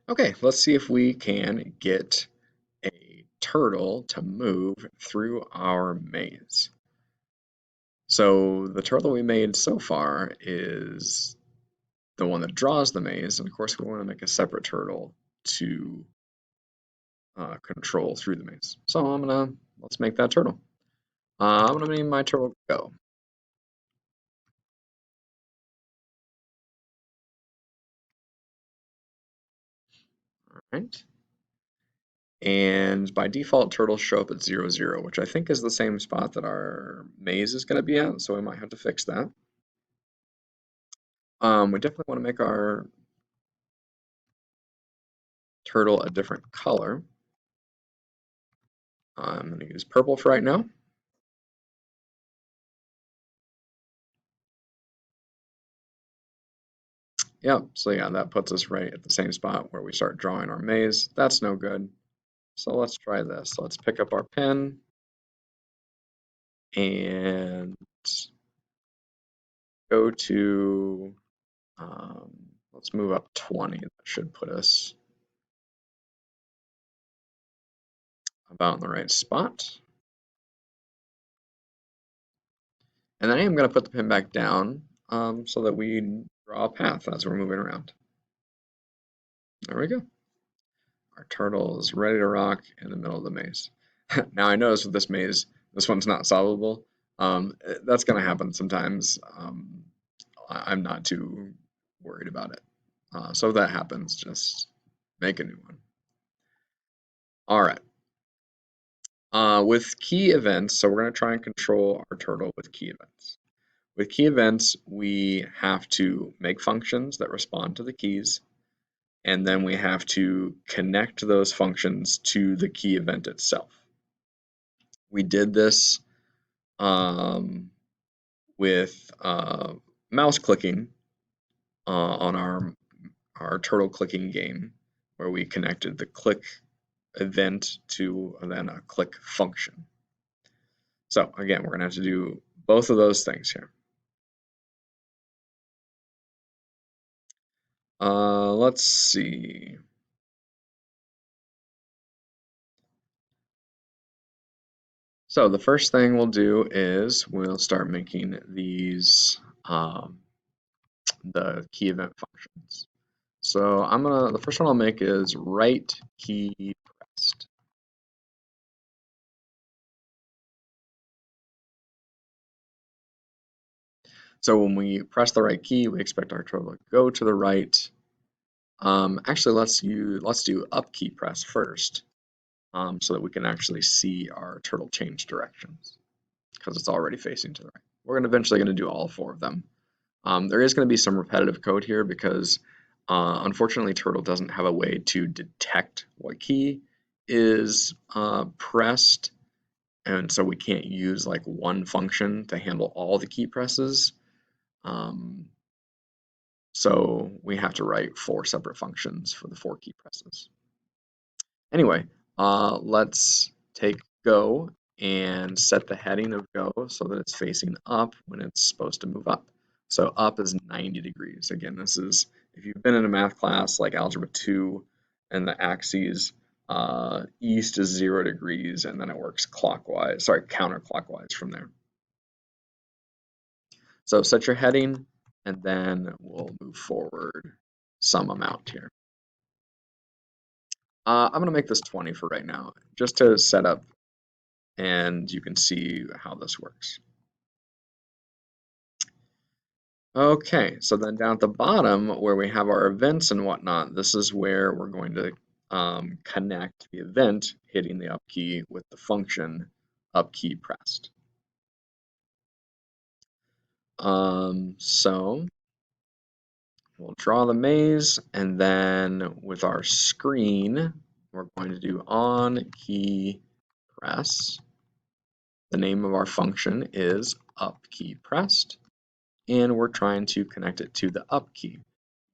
Okay, let's see if we can get a turtle to move through our maze. So the turtle we made so far is the one that draws the maze, and of course we want to make a separate turtle to control through the maze. So let's make that turtle. I'm gonna name my turtle Go. All right. And by default, turtles show up at 0, 0, which I think is the same spot that our maze is going to be at, so we might have to fix that. We definitely want to make our turtle a different color. I'm going to use purple for right now. Yep, so yeah, that puts us right at the same spot where we start drawing our maze. That's no good. So let's try this. Let's pick up our pen and go to, let's move up 20. That should put us about in the right spot. And then I am going to put the pen back down so that we draw a path as we're moving around. There we go. Our turtle is ready to rock in the middle of the maze. Now I notice with this maze, this one's not solvable. That's going to happen sometimes. I'm not too worried about it. So if that happens, just make a new one. All right. With key events, so we're going to try and control our turtle with key events. With key events, we have to make functions that respond to the keys, and then we have to connect those functions to the key event itself. We did this with mouse clicking on our turtle clicking game, where we connected the click event to then a click function. So again, we're going to have to do both of those things here. Let's see. So the first thing we'll do is we'll start making these the key event functions. So the first one I'll make is right key pressed. So when we press the right key, we expect our turtle to go to the right. Actually, let's do up key press first, so that we can actually see our turtle change directions because it's already facing to the right. We're eventually going to do all 4 of them. There is going to be some repetitive code here because unfortunately Turtle doesn't have a way to detect what key is pressed, and so we can't use like one function to handle all the key presses. Um, so we have to write 4 separate functions for the 4 key presses. Anyway, let's take Go and set the heading of Go so that it's facing up when it's supposed to move up. So up is 90 degrees. Again, this is, if you've been in a math class like Algebra 2 and the axes, east is 0 degrees and then it works counterclockwise from there. So set your heading and then we'll move forward some amount here. I'm going to make this 20 for right now, just to set up and you can see how this works. Okay, so then down at the bottom where we have our events and whatnot, this is where we're going to connect the event hitting the up key with the function up key pressed. So we'll draw the maze, and then with our screen, we're going to do on key press. The name of our function is up key pressed, and we're trying to connect it to the up key.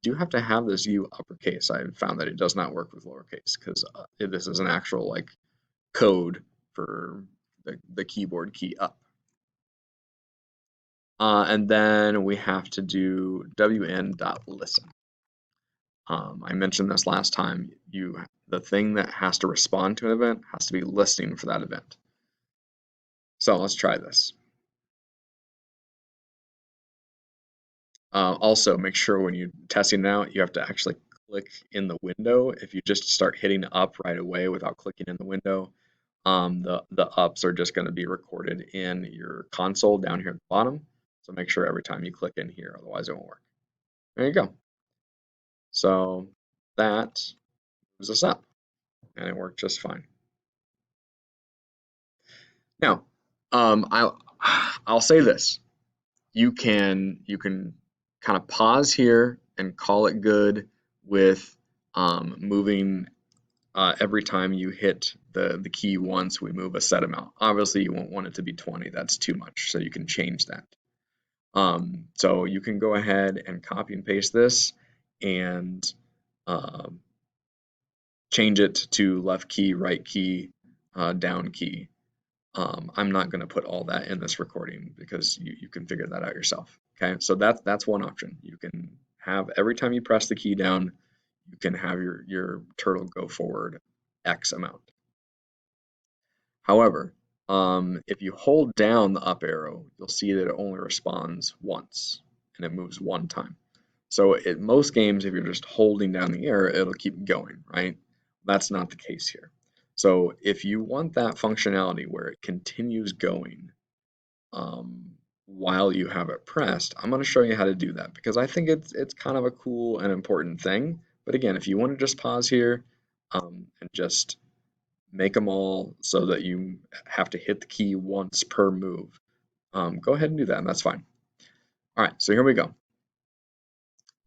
You do have to have this U uppercase. I found that it does not work with lowercase because this is an actual like code for the keyboard key up. And then we have to do wn.listen. I mentioned this last time, the thing that has to respond to an event has to be listening for that event. So let's try this. Also, make sure when you're testing it out, you have to actually click in the window. If you just start hitting up right away without clicking in the window, the ups are just going to be recorded in your console down here at the bottom. So make sure every time you click in here, otherwise it won't work. There you go. So that moves us up, and it worked just fine. Now, I'll say this: you can kind of pause here and call it good with moving every time you hit the key once. We move a set amount. Obviously, you won't want it to be 20. That's too much, so you can change that. So you can go ahead and copy and paste this and um, change it to left key, right key, down key. I'm not going to put all that in this recording because you can figure that out yourself. Okay, so that's one option. You can have every time you press the key down, you can have your turtle go forward X amount. However, if you hold down the up arrow, you'll see that it only responds once and it moves one time. So in most games, if you're just holding down the arrow, it'll keep going, right? That's not the case here. So if you want that functionality where it continues going while you have it pressed, I'm going to show you how to do that because I think it's kind of a cool and important thing. But again, if you want to just pause here and just make them all so that you have to hit the key once per move, go ahead and do that, and that's fine. All right, so here we go.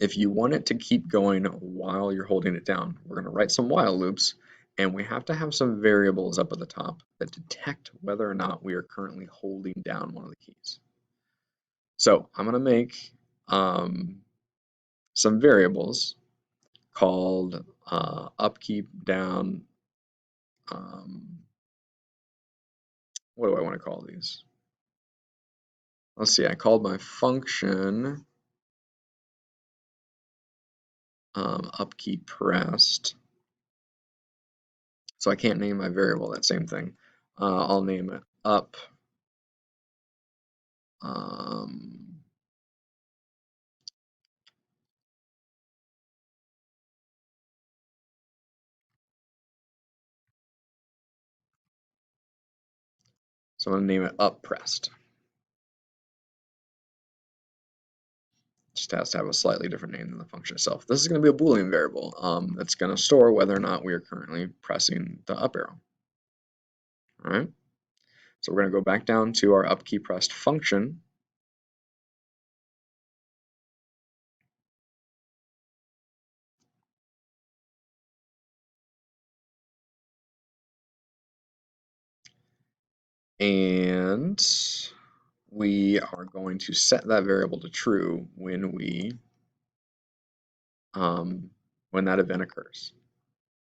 If you want it to keep going while you're holding it down, we're going to write some while loops, and we have to have some variables up at the top that detect whether or not we are currently holding down one of the keys. So I'm going to make some variables called up, keep, down. What do I want to call these? Let's see, I called my function up key pressed. So I can't name my variable that same thing. I'll name it up. So I'm going to name it up pressed. Just has to have a slightly different name than the function itself. This is going to be a Boolean variable that's going to store whether or not we are currently pressing the up arrow. All right. So we're going to go back down to our up key pressed function. And we are going to set that variable to true when that event occurs.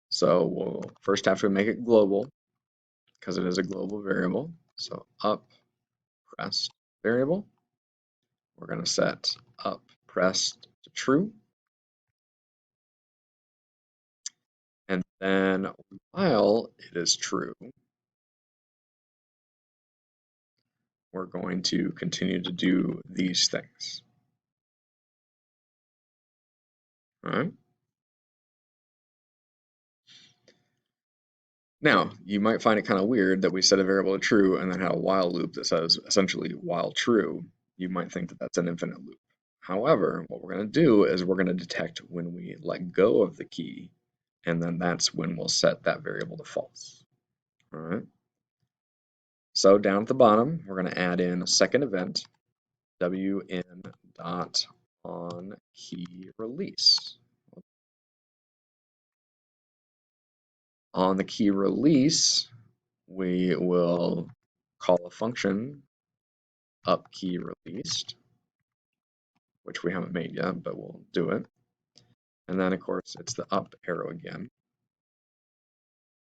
So we'll first have to make it global because it is a global variable. So up pressed variable. We're going to set up pressed to true. And then while it is true, we're going to continue to do these things. All right. Now, you might find it kind of weird that we set a variable to true and then had a while loop that says essentially while true. You might think that that's an infinite loop. However, what we're going to do is we're going to detect when we let go of the key, and then that's when we'll set that variable to false. All right. So down at the bottom, we're going to add in a second event, wn dot on key release. On the key release, we will call a function up key released, which we haven't made yet, but we'll do it. And then of course it's the up arrow again.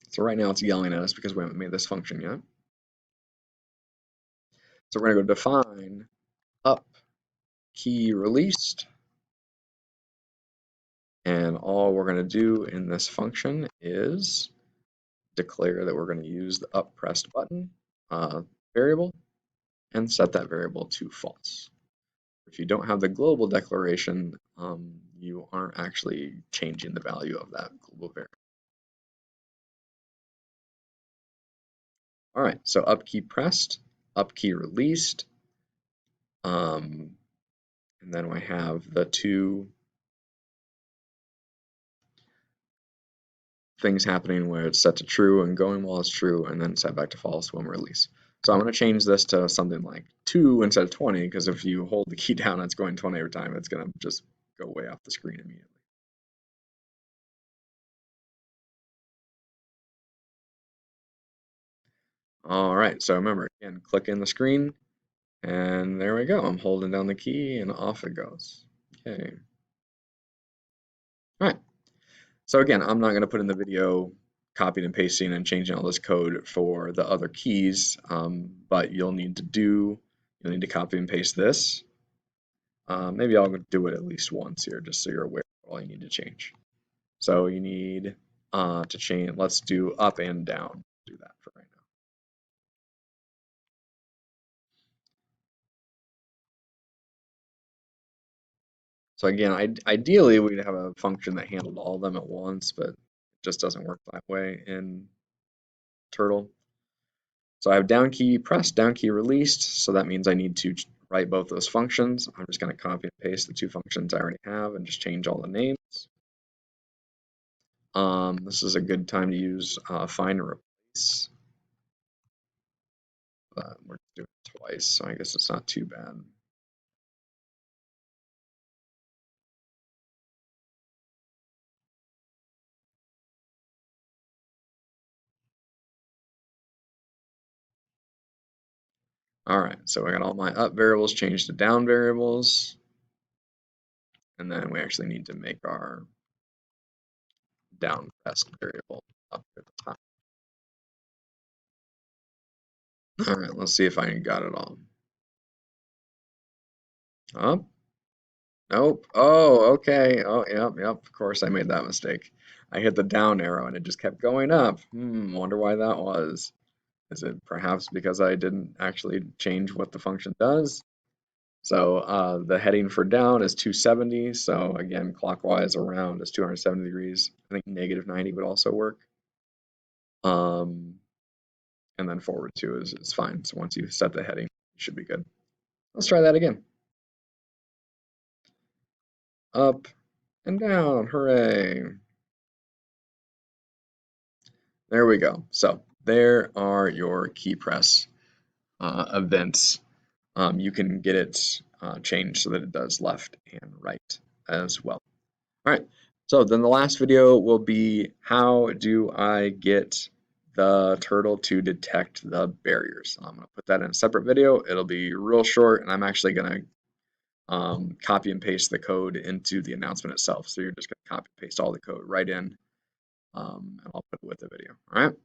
So right now it's yelling at us because we haven't made this function yet. So we're going to go define up key released. And all we're going to do in this function is declare that we're going to use the up pressed button variable and set that variable to false. If you don't have the global declaration, you aren't actually changing the value of that global variable. All right, so up key pressed, up key released, and then we have the two things happening where it's set to true and going while it's true, and then set back to false when we release. So I'm going to change this to something like 2 instead of 20, because if you hold the key down, it's going 20 every time. It's going to just go way off the screen immediately. All right, so remember, again, click in the screen, and there we go. I'm holding down the key, and off it goes. Okay. All right. So again, I'm not going to put in the video copying and pasting and changing all this code for the other keys, but you'll need to copy and paste this. Maybe I'll do it at least once here, just so you're aware of all you need to change. So you need to change, let's do up and down. Do that for right now. So again, ideally we'd have a function that handled all of them at once, but it just doesn't work that way in Turtle. So I have down key pressed, down key released, so that means I need to write both those functions. I'm just going to copy and paste the two functions I already have and just change all the names. This is a good time to use find and replace. But we're doing it twice, so I guess it's not too bad. All right, so I got all my up variables changed to down variables. And then we actually need to make our down pressed variable up at the top. All right, let's see if I got it all. Up? Nope. Oh, okay. Oh, yep. Of course I made that mistake. I hit the down arrow and it just kept going up. Wonder why that was. Is it perhaps because I didn't actually change what the function does? So the heading for down is 270. So again, clockwise around is 270 degrees. I think -90 would also work. And then forward 2 is fine. So once you set the heading, you should be good. Let's try that again. Up and down, hooray. There we go. So there are your key press events. You can get it changed so that it does left and right as well. All right, so then the last video will be how do I get the Turtle to detect the barriers. I'm going to put that in a separate video. It'll be real short, and I'm actually going to copy and paste the code into the announcement itself. So you're just going to copy and paste all the code right in, and I'll put it with the video. All right.